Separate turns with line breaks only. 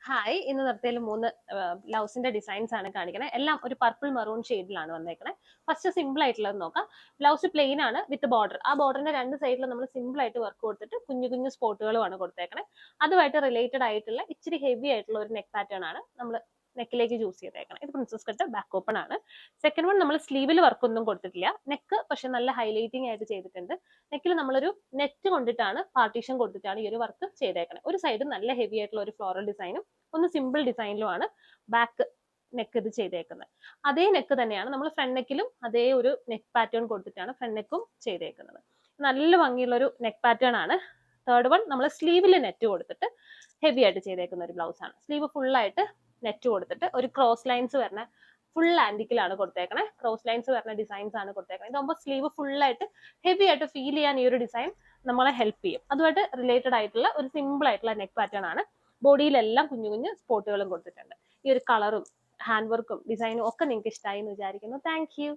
Hi, ഇന്ന് നിർത്തിയിൽ 3 ബ്ലൗസിന്റെ designs ആണ് കാണിക്കുന്നത്. എല്ലാം ഒരു പർപ്പിൾ മെറൂൺ ഷെയ്ഡിലാണ് വന്നേക്കുന്നത്. ഫസ്റ്റ് സിമ്പിൾ ആയിട്ടുള്ളത് നോക്കാം. ബ്ലൗസ് പ്ലെയിൻ ആണ് വിത്ത് ബോർഡർ. ആ ബോർഡറിന്റെ രണ്ട് സൈഡിലും നമ്മൾ സിമ്പിൾ ആയിട്ട് വർക്ക് കൊടുത്തിട്ട് കുഞ്ഞു കുഞ്ഞു സ്പോട്ടുകളുമാണ് കൊടുത്തേക്കുന്നത്. അതുമായിട്ട് റിലേറ്റഡ് ആയിട്ടുള്ള ഇച്ചിരി ഹെവി ആയിട്ടുള്ള ഒരു നെക്ക് പാറ്റേൺ ആണ് നമ്മൾ നെക്കിലേക്ക് ചൂസ് ചെയ്തേക്കണം. ഇത് പ്രിൻസസ് കട്ട് ബാക്ക് ഓപ്പൺ ആണ്. സെക്കൻഡ് വൺ നമ്മൾ സ്ലീവിൽ വർക്ക് ഒന്നും കൊടുത്തിട്ടില്ല. നെക്ക് പക്ഷെ നല്ല ഹൈലൈറ്റിംഗ് ആയിട്ട് ചെയ്തിട്ടുണ്ട്. നെക്കിൽ നമ്മളൊരു നെറ്റ് കൊണ്ടിട്ടാണ് പാർട്ടീഷൻ കൊടുത്തിട്ടാണ് ഈ ഒരു വർക്ക് ചെയ്തേക്കുന്നത്. ഒരു സൈഡ് നല്ല ഹെവി ആയിട്ടുള്ള ഒരു ഫ്ലോറൽ ഡിസൈനും ഒന്ന് സിമ്പിൾ ഡിസൈനിലുമാണ് ബാക്ക് നെക്ക് ഇത് ചെയ്തേക്കുന്നത്. അതേ നെക്ക് തന്നെയാണ് നമ്മൾ ഫ്രണ്ട് നെക്കിലും അതേ ഒരു നെക്ക് പാറ്റേൺ കൊടുത്തിട്ടാണ് ഫ്രണ്ട് നെക്കും ചെയ്തേക്കുന്നത്. നല്ല ഭംഗിയുള്ള ഒരു നെക്ക് പാറ്റേൺ ആണ്. തേർഡ് വൺ നമ്മൾ സ്ലീവിൽ നെറ്റ് കൊടുത്തിട്ട് ഹെവി ആയിട്ട് ചെയ്തേക്കുന്ന ഒരു ബ്ലൗസ് ആണ്. സ്ലീവ് ഫുൾ ആയിട്ട് നെറ്റ് കൊടുത്തിട്ട് ഒരു ക്രോസ് ലൈൻസ് വരുന്ന ഫുൾ ആൻറ്റിക്കിലാണ് കൊടുത്തേക്കണേ. ക്രോസ് ലൈൻസ് വരുന്ന ഡിസൈൻസ് ആണ് കൊടുത്തേക്കണേ. ഇതാകുമ്പോൾ സ്ലീവ് ഫുൾ ആയിട്ട് ഹെവി ആയിട്ട് ഫീൽ ചെയ്യാൻ ഈ ഒരു ഡിസൈൻ നമ്മളെ ഹെൽപ്പ് ചെയ്യും. അതുമായിട്ട് റിലേറ്റഡ് ആയിട്ടുള്ള ഒരു സിമ്പിൾ ആയിട്ടുള്ള നെക്ക് പാറ്റേൺ ആണ്. ബോഡിയിലെല്ലാം കുഞ്ഞു കുഞ്ഞു സ്പോട്ടുകളും കൊടുത്തിട്ടുണ്ട്. ഈ ഒരു കളറും ഹാൻഡ് വർക്കും ഡിസൈനും ഒക്കെ നിങ്ങൾക്ക് ഇഷ്ടമായി എന്ന് വിചാരിക്കുന്നു. Thank you.